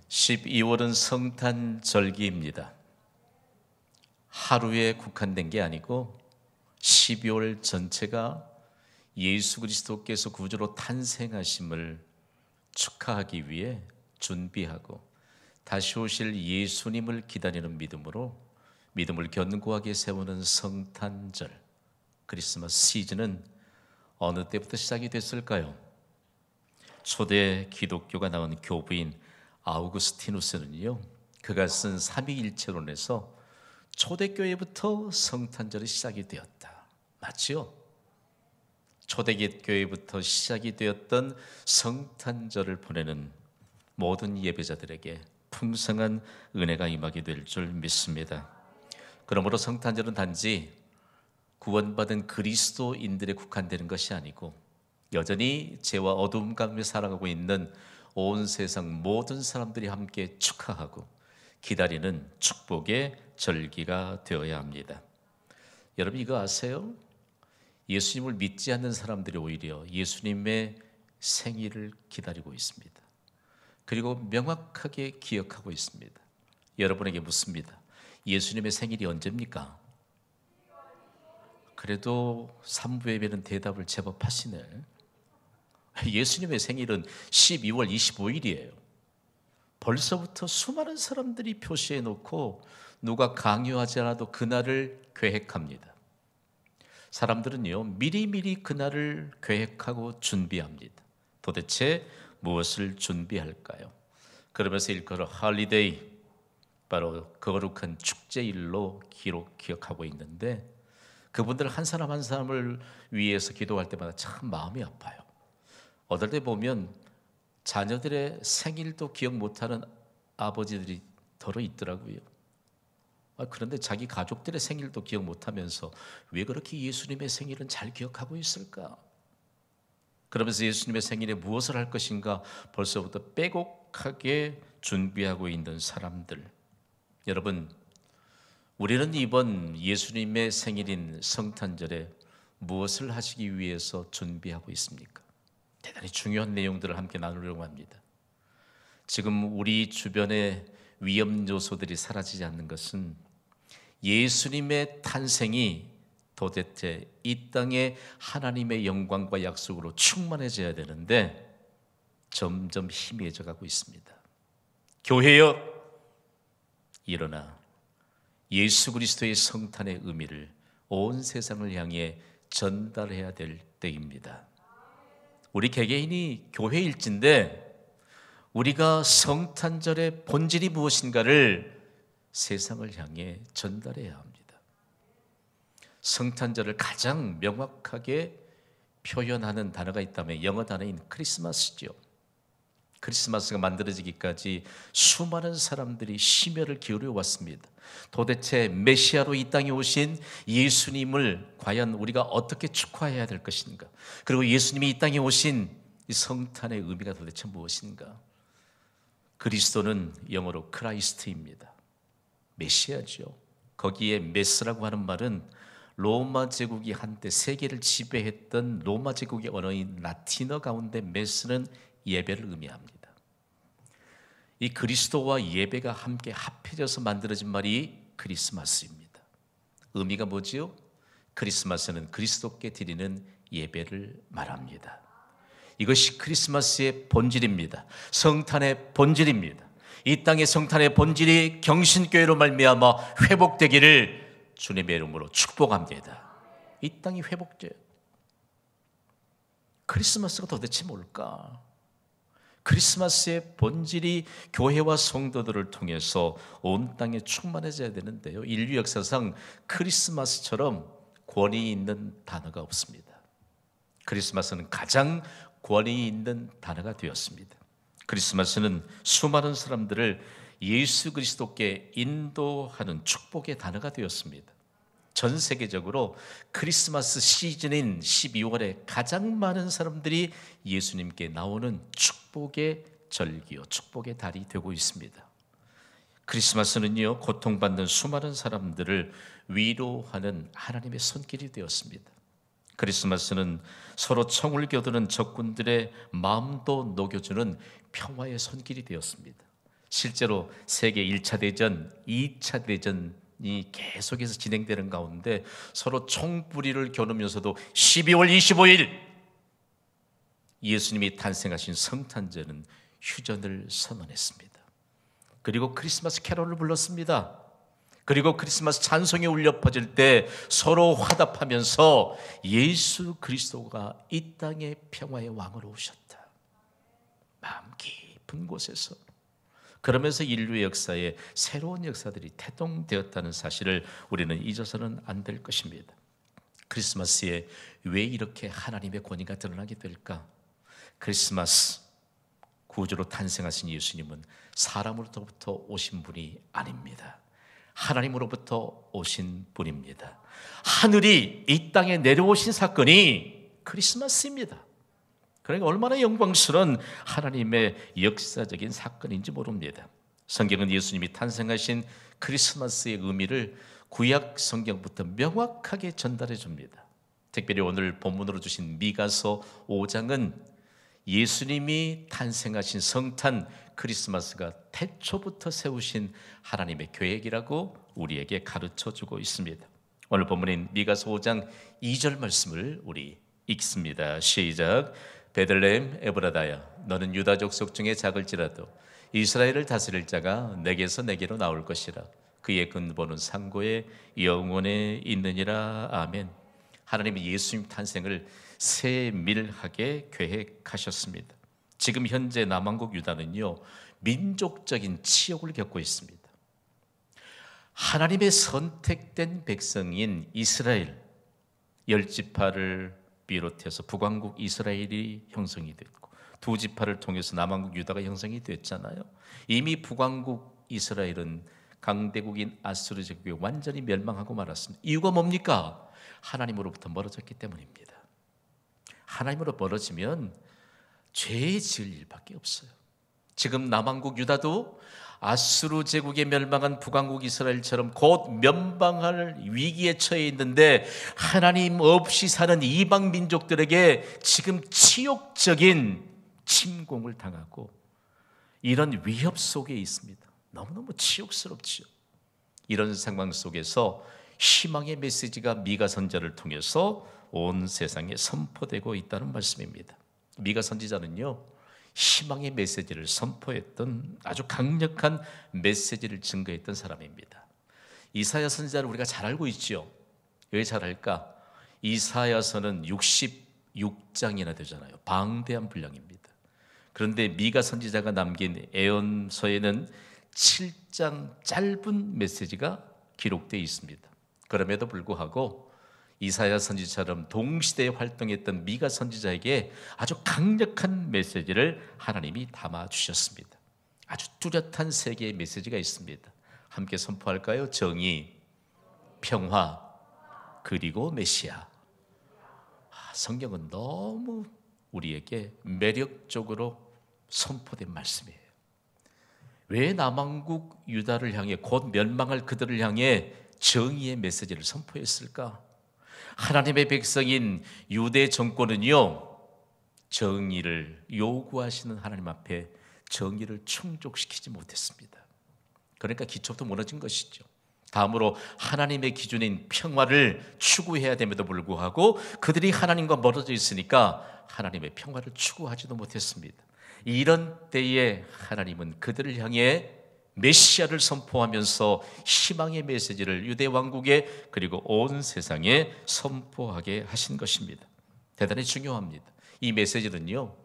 12월은 성탄절기입니다. 하루에 국한된 게 아니고 12월 전체가 예수 그리스도께서 구주로 탄생하심을 축하하기 위해 준비하고 다시 오실 예수님을 기다리는 믿음을 견고하게 세우는 성탄절, 크리스마스 시즌은 어느 때부터 시작이 됐을까요? 초대 기독교가 낳은 교부인 아우구스티누스는요, 그가 쓴 삼위일체론에서 초대교회부터 성탄절이 시작이 되었다. 맞지요? 초대교회부터 시작이 되었던 성탄절을 보내는 모든 예배자들에게 풍성한 은혜가 임하게 될 줄 믿습니다. 그러므로 성탄절은 단지 구원받은 그리스도인들에 국한되는 것이 아니고 여전히 죄와 어두움 가운데 살아가고 있는 온 세상 모든 사람들이 함께 축하하고 기다리는 축복의 절기가 되어야 합니다. 여러분 이거 아세요? 예수님을 믿지 않는 사람들이 오히려 예수님의 생일을 기다리고 있습니다. 그리고 명확하게 기억하고 있습니다. 여러분에게 묻습니다. 예수님의 생일이 언제입니까? 그래도 3부 예배는 대답을 제법 하시네. 예수님의 생일은 12월 25일이에요. 벌써부터 수많은 사람들이 표시해 놓고 누가 강요하지 않아도 그날을 계획합니다. 사람들은요, 미리미리 그날을 계획하고 준비합니다. 도대체 무엇을 준비할까요? 그러면서 일컬어 홀리데이, 바로 거룩한 축제일로 기억하고 있는데 그분들 한 사람 한 사람을 위해서 기도할 때마다 참 마음이 아파요. 어떨 때 보면 자녀들의 생일도 기억 못하는 아버지들이 더러 있더라고요. 그런데 자기 가족들의 생일도 기억 못하면서 왜 그렇게 예수님의 생일은 잘 기억하고 있을까? 그러면서 예수님의 생일에 무엇을 할 것인가 벌써부터 빼곡하게 준비하고 있는 사람들. 여러분, 우리는 이번 예수님의 생일인 성탄절에 무엇을 하시기 위해서 준비하고 있습니까? 대단히 중요한 내용들을 함께 나누려고 합니다. 지금 우리 주변의 위험 요소들이 사라지지 않는 것은 예수님의 탄생이 도대체 이 땅에 하나님의 영광과 약속으로 충만해져야 되는데 점점 희미해져 가고 있습니다. 교회여, 일어나 예수 그리스도의 성탄의 의미를 온 세상을 향해 전달해야 될 때입니다. 우리 개개인이 교회일진데 우리가 성탄절의 본질이 무엇인가를 세상을 향해 전달해야 합니다. 성탄절을 가장 명확하게 표현하는 단어가 있다면 영어 단어인 크리스마스죠. 크리스마스가 만들어지기까지 수많은 사람들이 심혈을 기울여 왔습니다. 도대체 메시아로 이 땅에 오신 예수님을 과연 우리가 어떻게 축하해야 될 것인가? 그리고 예수님이 이 땅에 오신 이 성탄의 의미가 도대체 무엇인가? 그리스도는 영어로 크라이스트입니다. 메시아죠. 거기에 메스라고 하는 말은 로마 제국이 한때 세계를 지배했던 로마 제국의 언어인 라틴어 가운데 메스는 예배를 의미합니다. 이 그리스도와 예배가 함께 합해져서 만들어진 말이 크리스마스입니다. 의미가 뭐지요? 크리스마스는 그리스도께 드리는 예배를 말합니다. 이것이 크리스마스의 본질입니다. 성탄의 본질입니다. 이 땅의 성탄의 본질이 경신교회로 말미암아 회복되기를 주님의 이름으로 축복합니다. 이 땅이 회복돼요. 크리스마스가 도대체 뭘까? 크리스마스의 본질이 교회와 성도들을 통해서 온 땅에 충만해져야 되는데요, 인류 역사상 크리스마스처럼 권위 있는 단어가 없습니다. 크리스마스는 가장 권위 있는 단어가 되었습니다. 크리스마스는 수많은 사람들을 예수 그리스도께 인도하는 축복의 단어가 되었습니다. 전 세계적으로 크리스마스 시즌인 12월에 가장 많은 사람들이 예수님께 나오는 축복의 절기요, 축복의 달이 되고 있습니다. 크리스마스는요, 고통받는 수많은 사람들을 위로하는 하나님의 손길이 되었습니다. 크리스마스는 서로 청을 겨두는 적군들의 마음도 녹여주는 평화의 손길이 되었습니다. 실제로 세계 1차 대전, 2차 대전이 계속해서 진행되는 가운데 서로 총뿌리를 겨누면서도 12월 25일 예수님이 탄생하신 성탄절은 휴전을 선언했습니다. 그리고 크리스마스 캐롤을 불렀습니다. 그리고 크리스마스 찬송이 울려 퍼질 때 서로 화답하면서 예수 그리스도가 이 땅의 평화의 왕으로 오셨다. 마음 깊은 곳에서. 그러면서 인류의 역사에 새로운 역사들이 태동되었다는 사실을 우리는 잊어서는 안 될 것입니다. 크리스마스에 왜 이렇게 하나님의 권위가 드러나게 될까? 크리스마스, 구주로 탄생하신 예수님은 사람으로부터 오신 분이 아닙니다. 하나님으로부터 오신 분입니다. 하늘이 이 땅에 내려오신 사건이 크리스마스입니다. 그러니까 얼마나 영광스러운 하나님의 역사적인 사건인지 모릅니다. 성경은 예수님이 탄생하신 크리스마스의 의미를 구약 성경부터 명확하게 전달해 줍니다. 특별히 오늘 본문으로 주신 미가서 5장은 예수님이 탄생하신 성탄 크리스마스가 태초부터 세우신 하나님의 계획이라고 우리에게 가르쳐주고 있습니다. 오늘 본문인 미가서 5장 2절 말씀을 우리 읽습니다. 시작. 베들레헴 에브라다야, 너는 유다 족속 중에 작을지라도 이스라엘을 다스릴 자가 내게서 내게로 나올 것이라. 그의 근본은 상고에 영원에 있느니라. 아멘. 하나님은 예수님 탄생을 세밀하게 계획하셨습니다. 지금 현재 남한국 유다는요, 민족적인 치욕을 겪고 있습니다. 하나님의 선택된 백성인 이스라엘, 10지파를 비롯해서 북왕국 이스라엘이 형성이 됐고 2지파를 통해서 남한국 유다가 형성이 됐잖아요. 이미 북왕국 이스라엘은 강대국인 아수르 제국에 완전히 멸망하고 말았습니다. 이유가 뭡니까? 하나님으로부터 멀어졌기 때문입니다. 하나님으로 멀어지면 죄 지을 일밖에 없어요. 지금 남한국 유다도 아수르 제국에 멸망한 북왕국 이스라엘처럼 곧 멸망할 위기에 처해 있는데 하나님 없이 사는 이방 민족들에게 지금 치욕적인 침공을 당하고 이런 위협 속에 있습니다. 너무너무 치욕스럽지요. 이런 상황 속에서 희망의 메시지가 미가 선지자를 통해서 온 세상에 선포되고 있다는 말씀입니다. 미가 선지자는요, 희망의 메시지를 선포했던 아주 강력한 메시지를 증거했던 사람입니다. 이사야 선지자를 우리가 잘 알고 있죠. 왜 잘 알까? 이사야서는 66장이나 되잖아요. 방대한 분량입니다. 그런데 미가 선지자가 남긴 예언서에는 7장 짧은 메시지가 기록되어 있습니다. 그럼에도 불구하고 이사야 선지자처럼 동시대에 활동했던 미가 선지자에게 아주 강력한 메시지를 하나님이 담아주셨습니다. 아주 뚜렷한 세 개의 메시지가 있습니다. 함께 선포할까요? 정의, 평화, 그리고 메시아. 성경은 너무 우리에게 매력적으로 선포된 말씀이에요. 왜 남왕국 유다를 향해 곧 멸망할 그들을 향해 정의의 메시지를 선포했을까? 하나님의 백성인 유대 정권은요, 정의를 요구하시는 하나님 앞에 정의를 충족시키지 못했습니다. 그러니까 기초부터 무너진 것이죠. 다음으로 하나님의 기준인 평화를 추구해야 됨에도 불구하고 그들이 하나님과 멀어져 있으니까 하나님의 평화를 추구하지도 못했습니다. 이런 때에 하나님은 그들을 향해 메시아를 선포하면서 희망의 메시지를 유대 왕국에 그리고 온 세상에 선포하게 하신 것입니다. 대단히 중요합니다. 이 메시지는요,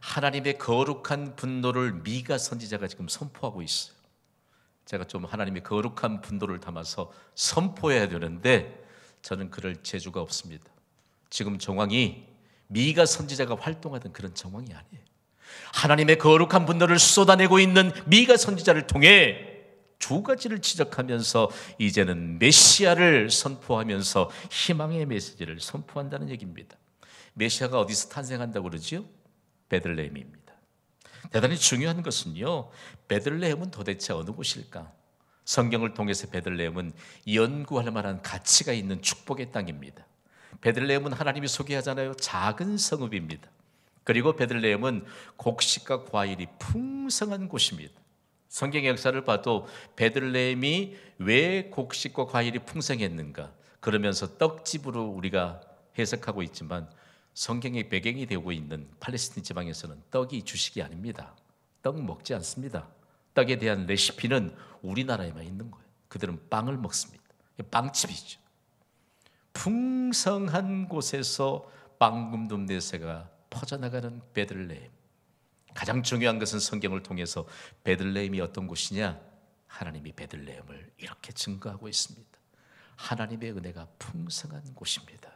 하나님의 거룩한 분노를 미가 선지자가 지금 선포하고 있어요. 제가 좀 하나님의 거룩한 분노를 담아서 선포해야 되는데 저는 그럴 재주가 없습니다. 지금 정황이 미가 선지자가 활동하던 그런 정황이 아니에요. 하나님의 거룩한 분노를 쏟아내고 있는 미가 선지자를 통해 두 가지를 지적하면서 이제는 메시아를 선포하면서 희망의 메시지를 선포한다는 얘기입니다. 메시아가 어디서 탄생한다고 그러지요? 베들레헴입니다. 대단히 중요한 것은요, 베들레헴은 도대체 어느 곳일까? 성경을 통해서 베들레헴은 연구할 만한 가치가 있는 축복의 땅입니다. 베들레헴은 하나님이 소개하잖아요. 작은 성읍입니다. 그리고 베들레헴은 곡식과 과일이 풍성한 곳입니다. 성경의 역사를 봐도 베들레헴이 왜 곡식과 과일이 풍성했는가, 그러면서 떡집으로 우리가 해석하고 있지만 성경의 배경이 되고 있는 팔레스틴 지방에서는 떡이 주식이 아닙니다. 떡 먹지 않습니다. 떡에 대한 레시피는 우리나라에만 있는 거예요. 그들은 빵을 먹습니다. 빵집이죠. 풍성한 곳에서 빵금둠 내세가 퍼져나가는 베들레헴. 가장 중요한 것은 성경을 통해서 베들레헴이 어떤 곳이냐, 하나님이 베들레헴을 이렇게 증거하고 있습니다. 하나님의 은혜가 풍성한 곳입니다.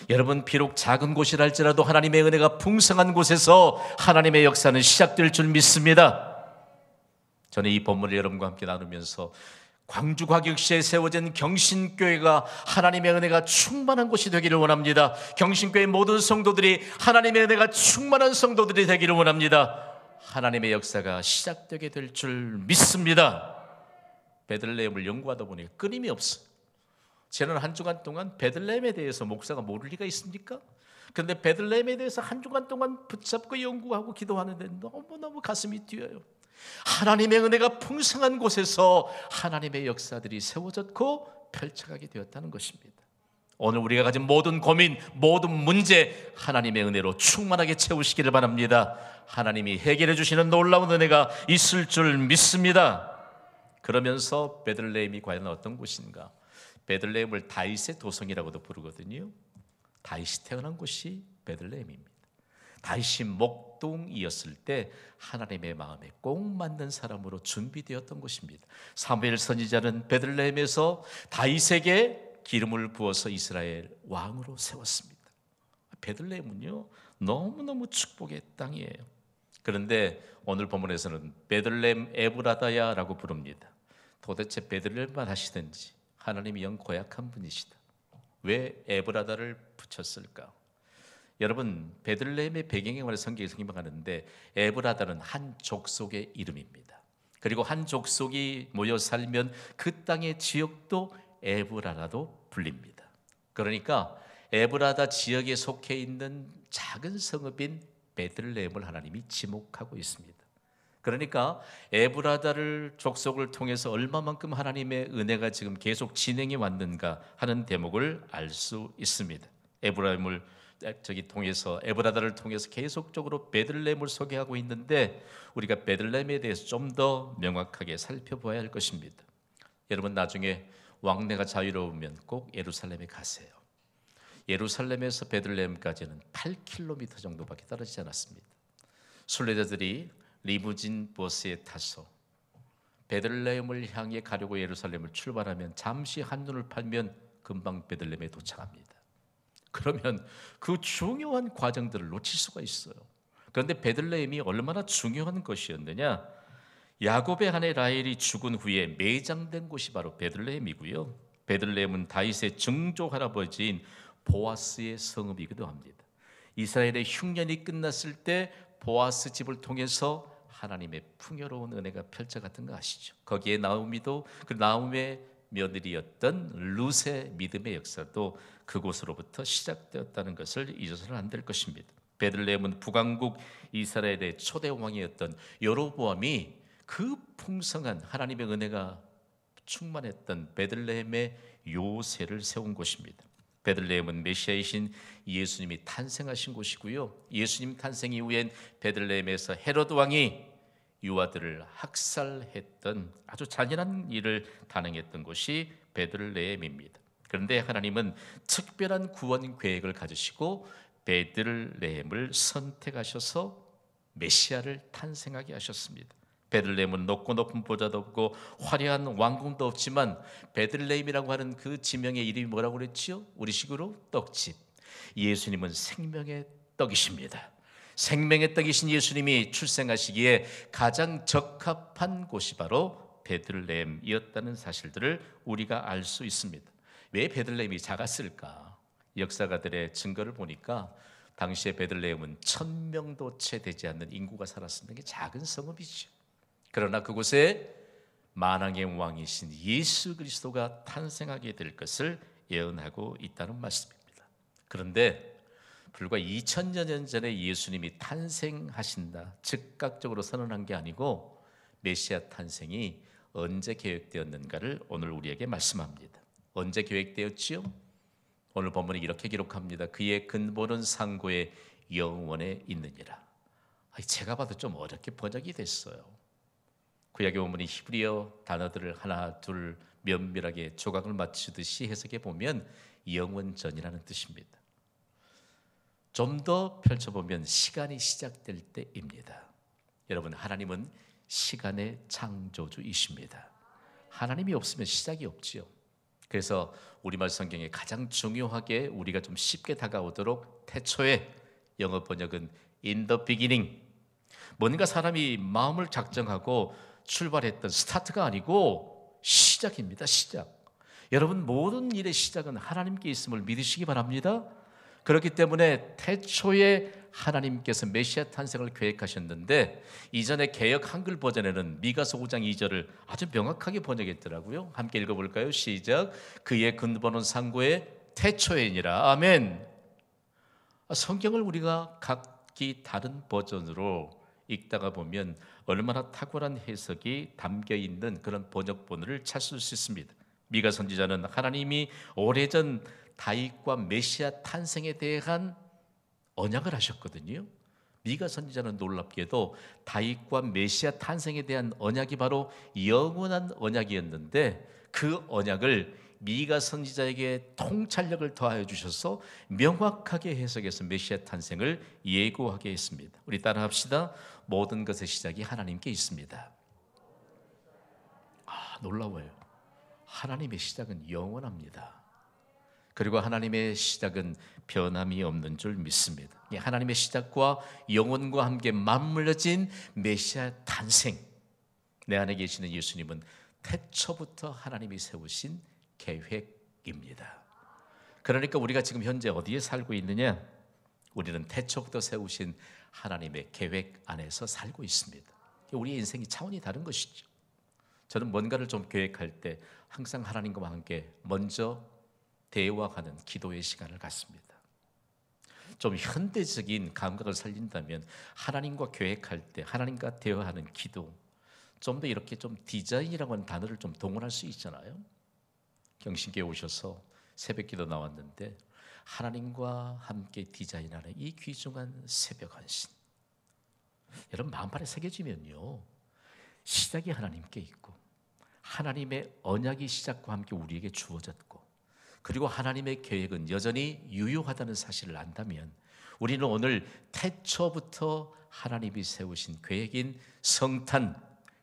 여러분, 비록 작은 곳이라 할지라도 하나님의 은혜가 풍성한 곳에서 하나님의 역사는 시작될 줄 믿습니다. 저는 이 본문을 여러분과 함께 나누면서 광주과격시에 세워진 경신교회가 하나님의 은혜가 충만한 곳이 되기를 원합니다. 경신교회 모든 성도들이 하나님의 은혜가 충만한 성도들이 되기를 원합니다. 하나님의 역사가 시작되게 될 줄 믿습니다. 베들레헴을 연구하다 보니 끊임이 없어요. 저는 한 주간 동안 베들레헴에 대해서 목사가 모를 리가 있습니까? 그런데 베들레헴에 대해서 한 주간 동안 붙잡고 연구하고 기도하는데 너무너무 가슴이 뛰어요. 하나님의 은혜가 풍성한 곳에서 하나님의 역사들이 세워졌고 펼쳐가게 되었다는 것입니다. 오늘 우리가 가진 모든 고민, 모든 문제 하나님의 은혜로 충만하게 채우시기를 바랍니다. 하나님이 해결해 주시는 놀라운 은혜가 있을 줄 믿습니다. 그러면서 베들레헴이 과연 어떤 곳인가? 베들레헴을 다윗의 도성이라고도 부르거든요. 다윗이 태어난 곳이 베들레헴입니다. 다윗이 목동이었을 때 하나님의 마음에 꼭 맞는 사람으로 준비되었던 곳입니다. 사무엘 선지자는 베들레헴에서 다윗에게 기름을 부어서 이스라엘 왕으로 세웠습니다. 베들레헴은요, 너무너무 축복의 땅이에요. 그런데 오늘 본문에서는 베들레헴 에브라다야라고 부릅니다. 도대체 베들레헴만 하시든지 하나님이 영 고약한 분이시다. 왜 에브라다를 붙였을까? 여러분, 베들레헴의 배경에 관해 성경이 설명하는데 에브라다는 한 족속의 이름입니다. 그리고 한 족속이 모여 살면 그 땅의 지역도 에브라다로 불립니다. 그러니까 에브라다 지역에 속해 있는 작은 성읍인 베들레헴을 하나님이 지목하고 있습니다. 그러니까 에브라다를 족속을 통해서 얼마만큼 하나님의 은혜가 지금 계속 진행해 왔는가 하는 대목을 알 수 있습니다. 에브라다를 통해서 계속적으로 베들레헴을 소개하고 있는데 우리가 베들레헴에 대해서 좀 더 명확하게 살펴봐야 할 것입니다. 여러분, 나중에 왕래가 자유로우면 꼭 예루살렘에 가세요. 예루살렘에서 베들레헴까지는 8km 정도밖에 떨어지지 않았습니다. 순례자들이 리무진 버스에 타서 베들레헴을 향해 가려고 예루살렘을 출발하면 잠시 한눈을 팔면 금방 베들레헴에 도착합니다. 그러면 그 중요한 과정들을 놓칠 수가 있어요. 그런데 베들레헴이 얼마나 중요한 것이었느냐? 야곱의 아내 라헬이 죽은 후에 매장된 곳이 바로 베들레헴이고요. 베들레헴은 다윗의 증조 할아버지인 보아스의 성읍이기도 합니다. 이스라엘의 흉년이 끝났을 때 보아스 집을 통해서 하나님의 풍요로운 은혜가 펼쳐갔던 거 아시죠? 거기에 나오미도 그 나움의 며느리였던 룻의 믿음의 역사도 그곳으로부터 시작되었다는 것을 잊어서는 안 될 것입니다. 베들레헴은 북왕국 이스라엘의 초대 왕이었던 여로보암이 그 풍성한 하나님의 은혜가 충만했던 베들레헴의 요새를 세운 곳입니다. 베들레헴은 메시아이신 예수님이 탄생하신 곳이고요. 예수님 탄생 이후엔 베들레헴에서 헤롯 왕이 유아들을 학살했던 아주 잔인한 일을 단행했던 곳이 베들레헴입니다. 그런데 하나님은 특별한 구원 계획을 가지시고 베들레헴을 선택하셔서 메시아를 탄생하게 하셨습니다. 베들레헴은 높고 높은 보좌도 없고 화려한 왕궁도 없지만 베들레헴이라고 하는 그 지명의 이름이 뭐라고 그랬지요? 우리식으로 떡집. 예수님은 생명의 떡이십니다. 생명의 떡이신 예수님이 출생하시기에 가장 적합한 곳이 바로 베들레헴이었다는 사실들을 우리가 알 수 있습니다. 왜 베들레헴이 작았을까? 역사가들의 증거를 보니까 당시에 베들레헴은 1000명도 채 되지 않는 인구가 살았습니다. 이게 작은 성읍이죠. 그러나 그곳에 만왕의 왕이신 예수 그리스도가 탄생하게 될 것을 예언하고 있다는 말씀입니다. 그런데 불과 2000여 년 전에 예수님이 탄생하신다 즉각적으로 선언한 게 아니고 메시아 탄생이 언제 계획되었는가를 오늘 우리에게 말씀합니다. 언제 계획되었지요? 오늘 본문이 이렇게 기록합니다. 그의 근본은 상고의 영원에 있느니라. 제가 봐도 좀 어렵게 번역이 됐어요. 구약의 본문이 히브리어 단어들을 하나 둘 면밀하게 조각을 맞추듯이 해석해 보면 영원전이라는 뜻입니다. 좀 더 펼쳐보면 시간이 시작될 때입니다. 여러분, 하나님은 시간의 창조주이십니다. 하나님이 없으면 시작이 없지요. 그래서 우리말 성경에 가장 중요하게 우리가 좀 쉽게 다가오도록 태초에, 영어 번역은 in the beginning, 뭔가 사람이 마음을 작정하고 출발했던 스타트가 아니고 시작입니다. 시작. 여러분, 모든 일의 시작은 하나님께 있음을 믿으시기 바랍니다. 그렇기 때문에 태초에 하나님께서 메시아 탄생을 계획하셨는데, 이전에 개역 한글 버전에는 미가서 5장 2절을 아주 명확하게 번역했더라고요. 함께 읽어볼까요? 시작. 그의 근본은 상고의 태초에니라. 아멘. 성경을 우리가 각기 다른 버전으로 읽다가 보면 얼마나 탁월한 해석이 담겨있는 그런 번역본을 찾을 수 있습니다. 미가 선지자는 하나님이 오래전 다윗과 메시아 탄생에 대한 언약을 하셨거든요. 미가 선지자는 놀랍게도 다윗과 메시아 탄생에 대한 언약이 바로 영원한 언약이었는데, 그 언약을 미가 선지자에게 통찰력을 더하여 주셔서 명확하게 해석해서 메시아 탄생을 예고하게 했습니다. 우리 따라합시다. 모든 것의 시작이 하나님께 있습니다. 놀라워요. 하나님의 시작은 영원합니다. 그리고 하나님의 시작은 변함이 없는 줄 믿습니다. 하나님의 시작과 영원과 함께 맞물려진 메시아 탄생, 내 안에 계시는 예수님은 태초부터 하나님이 세우신 계획입니다. 그러니까 우리가 지금 현재 어디에 살고 있느냐? 우리는 태초부터 세우신 하나님의 계획 안에서 살고 있습니다. 우리 인생이 차원이 다른 것이죠. 저는 뭔가를 좀 계획할 때 항상 하나님과 함께 먼저 대화하는 기도의 시간을 갖습니다. 좀 현대적인 감각을 살린다면 하나님과 계획할 때 하나님과 대화하는 기도, 좀 더 이렇게 좀 디자인이라고 하는 단어를 좀 동원할 수 있잖아요. 경신교에 오셔서 새벽기도 나왔는데 하나님과 함께 디자인하는 이 귀중한 새벽 헌신, 여러분 마음판에 새겨지면요, 시작이 하나님께 있고 하나님의 언약이 시작과 함께 우리에게 주어졌고, 그리고 하나님의 계획은 여전히 유효하다는 사실을 안다면 우리는 오늘 태초부터 하나님이 세우신 계획인 성탄,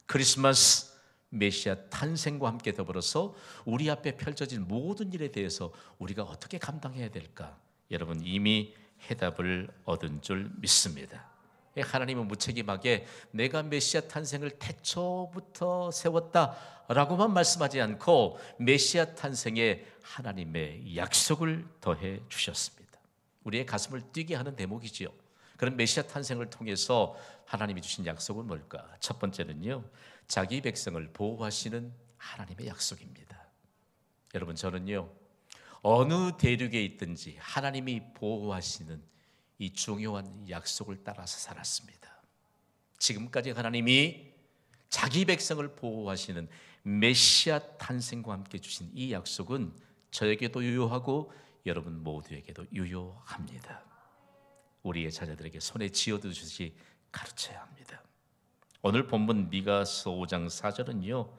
크리스마스, 메시아 탄생과 함께 더불어서 우리 앞에 펼쳐진 모든 일에 대해서 우리가 어떻게 감당해야 될까? 여러분 이미 해답을 얻은 줄 믿습니다. 하나님은 무책임하게 내가 메시아 탄생을 태초부터 세웠다라고만 말씀하지 않고 메시아 탄생에 하나님의 약속을 더해 주셨습니다. 우리의 가슴을 뛰게 하는 대목이지요. 그런 메시아 탄생을 통해서 하나님이 주신 약속은 뭘까? 첫 번째는요, 자기 백성을 보호하시는 하나님의 약속입니다. 여러분, 저는요, 어느 대륙에 있든지 하나님이 보호하시는 이 중요한 약속을 따라서 살았습니다. 지금까지 하나님이 자기 백성을 보호하시는 메시아 탄생과 함께 주신 이 약속은 저에게도 유효하고 여러분 모두에게도 유효합니다. 우리의 자녀들에게 손에 쥐어두듯이 가르쳐야 합니다. 오늘 본문 미가서 5장 4절은요,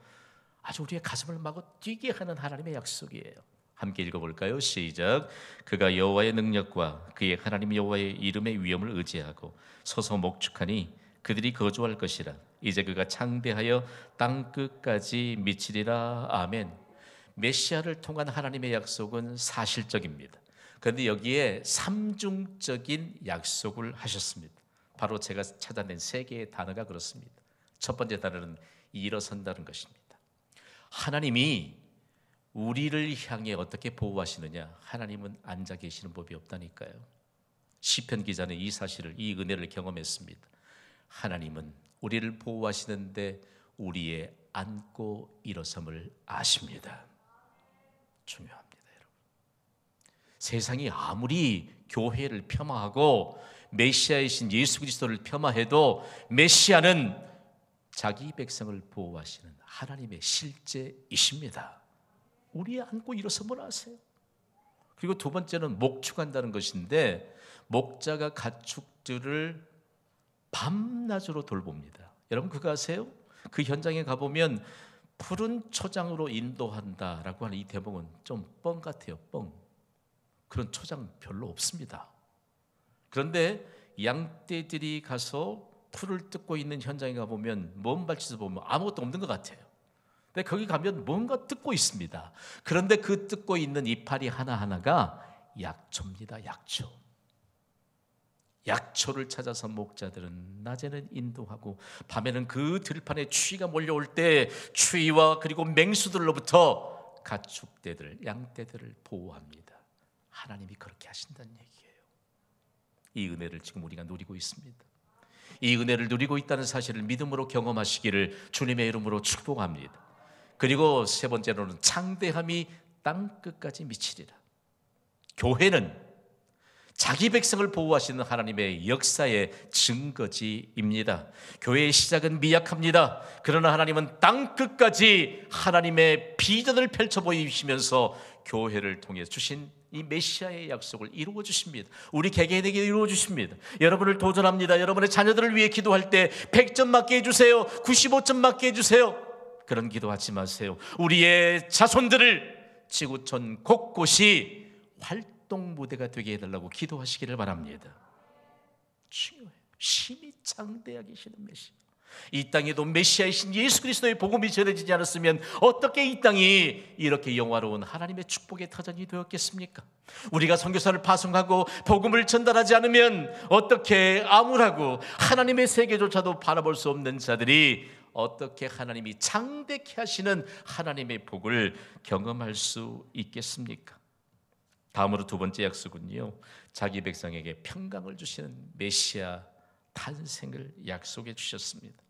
아주 우리의 가슴을 마구 뛰게 하는 하나님의 약속이에요. 함께 읽어볼까요? 시작. 그가 여호와의 능력과 그의 하나님 여호와의 이름의 위엄을 의지하고 서서 목축하니 그들이 거주할 것이라. 이제 그가 창대하여 땅 끝까지 미치리라. 아멘. 메시아를 통한 하나님의 약속은 사실적입니다. 그런데 여기에 삼중적인 약속을 하셨습니다. 바로 제가 찾아낸 세 개의 단어가 그렇습니다. 첫 번째 단어는 일어선다는 것입니다. 하나님이 우리를 향해 어떻게 보호하시느냐? 하나님은 앉아 계시는 법이 없다니까요. 시편 기자는 이 사실을, 이 은혜를 경험했습니다. 하나님은 우리를 보호하시는데 우리의 앉고 일어섬을 아십니다. 중요합니다, 여러분. 세상이 아무리 교회를 폄하하고 메시아이신 예수 그리스도를 폄하해도 메시아는 자기 백성을 보호하시는 하나님의 실제이십니다. 우리 안고 일어서면 아세요. 그리고 두 번째는 목축한다는 것인데, 목자가 가축들을 밤낮으로 돌봅니다. 여러분 그거 아세요? 그 현장에 가보면 푸른 초장으로 인도한다라고 하는 이 대목은 좀 뻥 같아요. 뻥. 그런 초장 별로 없습니다. 그런데 양떼들이 가서 풀을 뜯고 있는 현장에 가보면 먼 발치에서 보면 아무것도 없는 것 같아요. 근데 거기 가면 뭔가 뜯고 있습니다. 그런데 그 뜯고 있는 이파리 하나하나가 약초입니다. 약초. 약초를 찾아서 목자들은 낮에는 인도하고 밤에는 그 들판에 추위가 몰려올 때 추위와 그리고 맹수들로부터 가축떼들, 양떼들을 보호합니다. 하나님이 그렇게 하신다는 얘기예요. 이 은혜를 지금 우리가 누리고 있습니다. 이 은혜를 누리고 있다는 사실을 믿음으로 경험하시기를 주님의 이름으로 축복합니다. 그리고 세 번째로는 창대함이 땅끝까지 미치리라. 교회는 자기 백성을 보호하시는 하나님의 역사의 증거지입니다. 교회의 시작은 미약합니다. 그러나 하나님은 땅끝까지 하나님의 비전을 펼쳐 보이시면서 교회를 통해 주신 이 메시아의 약속을 이루어 주십니다. 우리 개개인에게 이루어 주십니다. 여러분을 도전합니다. 여러분의 자녀들을 위해 기도할 때 100점 맞게 해주세요. 95점 맞게 해주세요. 그런 기도하지 마세요. 우리의 자손들을 지구촌 곳곳이 활동 무대가 되게 해달라고 기도하시기를 바랍니다. 중요해요. 심히 창대하게 계시는 메시아. 이 땅에도 메시아이신 예수 그리스도의 복음이 전해지지 않았으면 어떻게 이 땅이 이렇게 영화로운 하나님의 축복의 터전이 되었겠습니까? 우리가 선교사를 파송하고 복음을 전달하지 않으면 어떻게 암울하고 하나님의 세계조차도 바라볼 수 없는 자들이 어떻게 하나님이 창대케 하시는 하나님의 복을 경험할 수 있겠습니까? 다음으로 두 번째 약속은요, 자기 백성에게 평강을 주시는 메시아 탄생을 약속해 주셨습니다.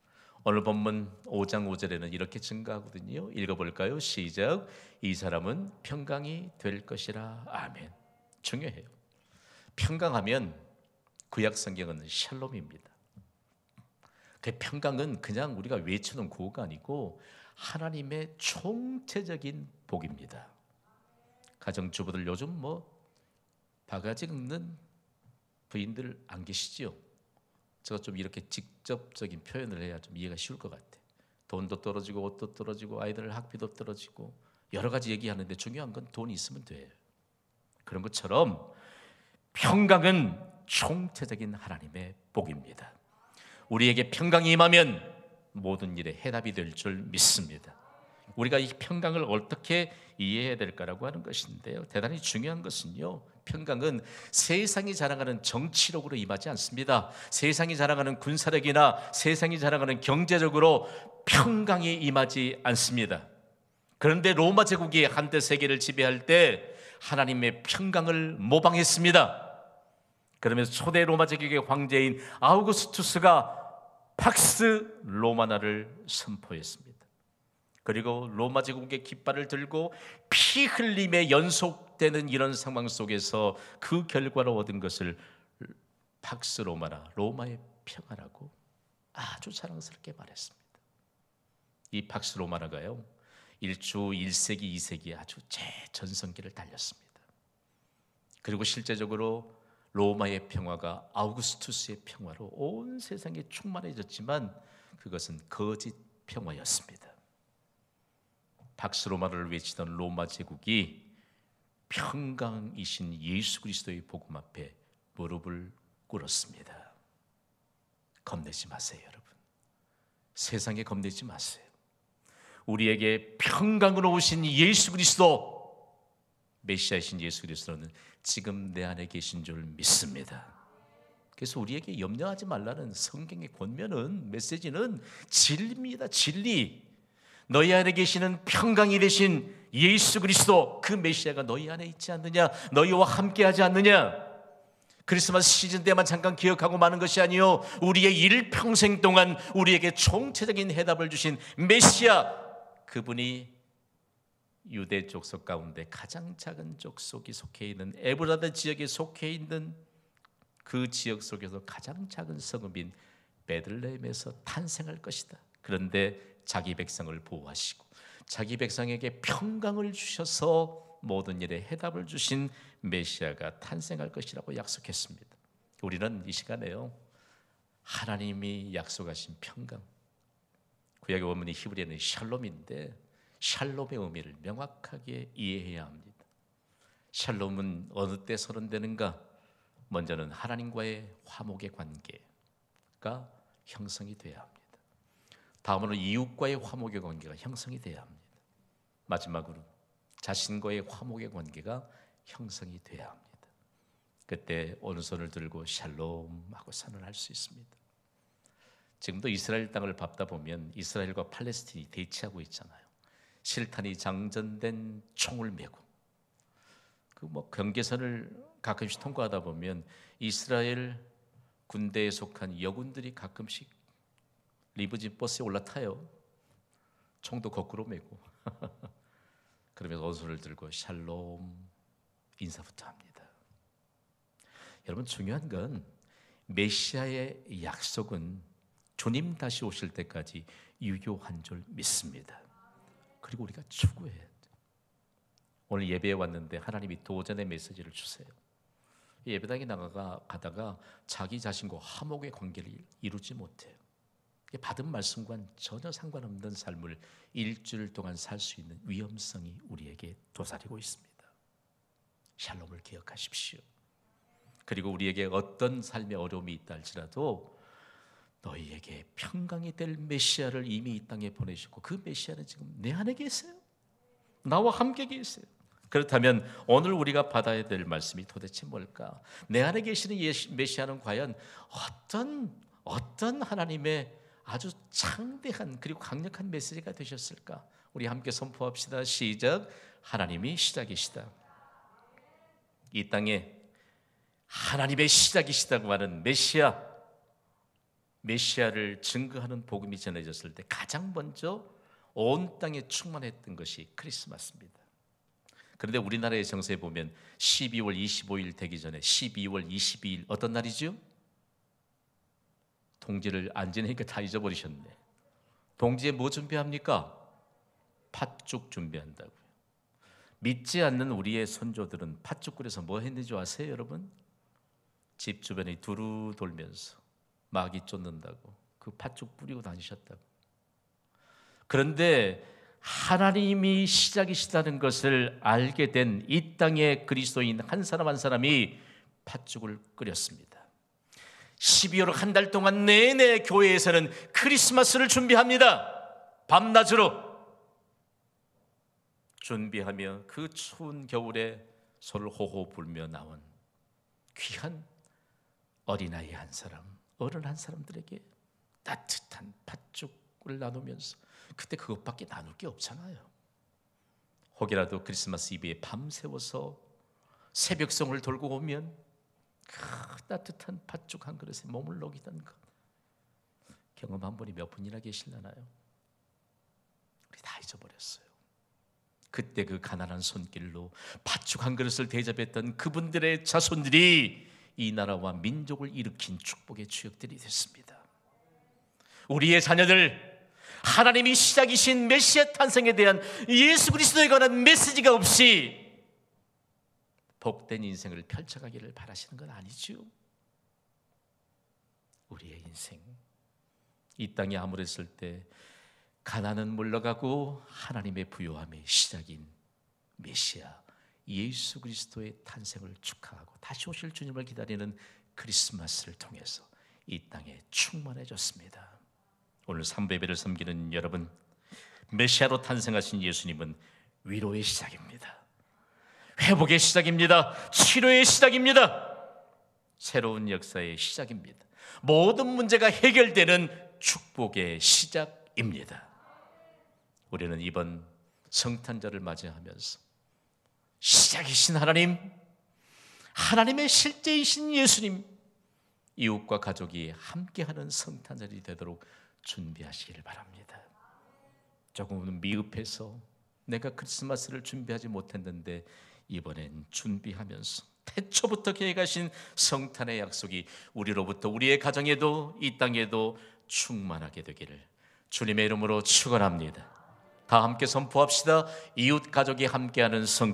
오늘 본문 5장 5절에는 이렇게 증가하거든요. 읽어볼까요? 시작. 이 사람은 평강이 될 것이라. 아멘. 중요해요. 평강하면 구약 성경은 샬롬입니다. 그 평강은 그냥 우리가 외치는 구호가 아니고 하나님의 총체적인 복입니다. 가정주부들 요즘 바가지 긁는 부인들 안 계시죠? 제가 좀 이렇게 직접적인 표현을 해야 좀 이해가 쉬울 것 같아요. 돈도 떨어지고 옷도 떨어지고 아이들 학비도 떨어지고 여러 가지 얘기하는데 중요한 건 돈이 있으면 돼요. 그런 것처럼 평강은 총체적인 하나님의 복입니다. 우리에게 평강이 임하면 모든 일에 해답이 될 줄 믿습니다. 우리가 이 평강을 어떻게 이해해야 될까라고 하는 것인데요, 대단히 중요한 것은요, 평강은 세상이 자랑하는 정치력으로 임하지 않습니다. 세상이 자랑하는 군사력이나 세상이 자랑하는 경제적으로 평강이 임하지 않습니다. 그런데 로마 제국이 한때 세계를 지배할 때 하나님의 평강을 모방했습니다. 그러면서 초대 로마 제국의 황제인 아우구스투스가 팍스 로마나를 선포했습니다. 그리고 로마 제국의 깃발을 들고 피 흘림에 연속되는 이런 상황 속에서 그 결과로 얻은 것을 팍스 로마나, 로마의 평화라고 아주 자랑스럽게 말했습니다. 이 팍스 로마나가요, 1세기 2세기 아주 최전성기를 달렸습니다. 그리고 실제적으로 로마의 평화가 아우구스투스의 평화로 온 세상에 충만해졌지만 그것은 거짓 평화였습니다. 팍스 로마를 외치던 로마 제국이 평강이신 예수 그리스도의 복음 앞에 무릎을 꿇었습니다. 겁내지 마세요, 여러분. 세상에 겁내지 마세요. 우리에게 평강으로 오신 예수 그리스도, 메시아이신 예수 그리스도는 지금 내 안에 계신 줄 믿습니다. 그래서 우리에게 염려하지 말라는 성경의 권면은, 메시지는 진리입니다. 진리. 너희 안에 계시는 평강이 되신 예수 그리스도, 그 메시아가 너희 안에 있지 않느냐, 너희와 함께하지 않느냐. 크리스마스 시즌 때만 잠깐 기억하고 마는 것이 아니요, 우리의 일평생 동안 우리에게 총체적인 해답을 주신 메시아, 그분이 유대 족속 가운데 가장 작은 족속이 속해 있는 에브라데 지역에 속해 있는 그 지역 속에서 가장 작은 성읍인 베들레헴에서 탄생할 것이다. 그런데 자기 백성을 보호하시고 자기 백성에게 평강을 주셔서 모든 일에 해답을 주신 메시아가 탄생할 것이라고 약속했습니다. 우리는 이 시간에요, 하나님이 약속하신 평강, 구약의 원문이 히브리어는 샬롬인데 샬롬의 의미를 명확하게 이해해야 합니다. 샬롬은 어느 때 선언되는가? 먼저는 하나님과의 화목의 관계가 형성이 돼야 합니다. 다음으로 이웃과의 화목의 관계가 형성이 돼야 합니다. 마지막으로 자신과의 화목의 관계가 형성이 돼야 합니다. 그때 오른손을 들고 샬롬 하고 선언할 수 있습니다. 지금도 이스라엘 땅을 밟다 보면 이스라엘과 팔레스틴이 대치하고 있잖아요. 실탄이 장전된 총을 메고 그 경계선을 가끔씩 통과하다 보면 이스라엘 군대에 속한 여군들이 가끔씩 리무진 버스에 올라타요. 총도 거꾸로 메고 그러면서 오른손을 들고 샬롬 인사부터 합니다. 여러분, 중요한 건 메시아의 약속은 주님 다시 오실 때까지 유효한 줄 믿습니다. 그리고 우리가 추구해야 돼요. 오늘 예배에 왔는데 하나님이 도전의 메시지를 주세요. 예배당에 가다가 자기 자신과 화목의 관계를 이루지 못해요. 받은 말씀과는 전혀 상관없는 삶을 일주일 동안 살 수 있는 위험성이 우리에게 도사리고 있습니다. 샬롬을 기억하십시오. 그리고 우리에게 어떤 삶의 어려움이 있다 할지라도 너희에게 평강이 될 메시아를 이미 이 땅에 보내셨고 그 메시아는 지금 내 안에 계세요. 나와 함께 계세요. 그렇다면 오늘 우리가 받아야 될 말씀이 도대체 뭘까? 내 안에 계시는 메시아는 과연 어떤 하나님의 아주 창대한 그리고 강력한 메시지가 되셨을까? 우리 함께 선포합시다. 시작. 하나님이 시작이시다. 이 땅에 하나님의 시작이시다고 하는 메시아를 증거하는 복음이 전해졌을 때 가장 먼저 온 땅에 충만했던 것이 크리스마스입니다. 그런데 우리나라의 정세에 보면 12월 25일 되기 전에 12월 22일 어떤 날이죠? 동지를 안 지내니까 다 잊어버리셨네. 동지에 뭐 준비합니까? 팥죽 준비한다고요. 믿지 않는 우리의 선조들은 팥죽 끓여서 뭐 했는지 아세요, 여러분? 집 주변에 두루 돌면서 마귀 쫓는다고 그 팥죽 뿌리고 다니셨다고. 그런데 하나님이 시작이시다는 것을 알게 된 이 땅의 그리스도인 한 사람 한 사람이 팥죽을 끓였습니다. 12월 한 달 동안 내내 교회에서는 크리스마스를 준비합니다. 밤낮으로 준비하며 그 추운 겨울에 소를 호호 불며 나온 귀한 어린아이 한 사람, 어른 한 사람들에게 따뜻한 팥죽을 나누면서 그때 그것밖에 나눌 게 없잖아요. 혹이라도 크리스마스 이브에 밤새워서 새벽성을 돌고 오면 그 따뜻한 팥죽 한 그릇에 몸을 녹이던 것 경험한 분이 몇 분이나 계시려나요? 우리 다 잊어버렸어요. 그때 그 가난한 손길로 팥죽 한 그릇을 대접했던 그분들의 자손들이 이 나라와 민족을 일으킨 축복의 주역들이 됐습니다. 우리의 자녀들, 하나님이 시작이신 메시아 탄생에 대한 예수 그리스도에 관한 메시지가 없이 복된 인생을 펼쳐가기를 바라시는 건 아니죠. 우리의 인생, 이 땅에 아무랬을 때 가난은 물러가고 하나님의 부요함의 시작인 메시아 예수 그리스도의 탄생을 축하하고 다시 오실 주님을 기다리는 크리스마스를 통해서 이 땅에 충만해졌습니다. 오늘 삼배배를 섬기는 여러분, 메시아로 탄생하신 예수님은 위로의 시작입니다. 회복의 시작입니다. 치료의 시작입니다. 새로운 역사의 시작입니다. 모든 문제가 해결되는 축복의 시작입니다. 우리는 이번 성탄절을 맞이하면서 시작이신 하나님, 하나님의 실제이신 예수님, 이웃과 가족이 함께하는 성탄절이 되도록 준비하시기를 바랍니다. 조금은 미흡해서 내가 크리스마스를 준비하지 못했는데 이번엔 준비하면서 태초부터 계획하신 성탄의 약속이 우리로부터 우리의 가정에도 이 땅에도 충만하게 되기를 주님의 이름으로 축원합니다. 다 함께 선포합시다. 이웃 가족이 함께하는 성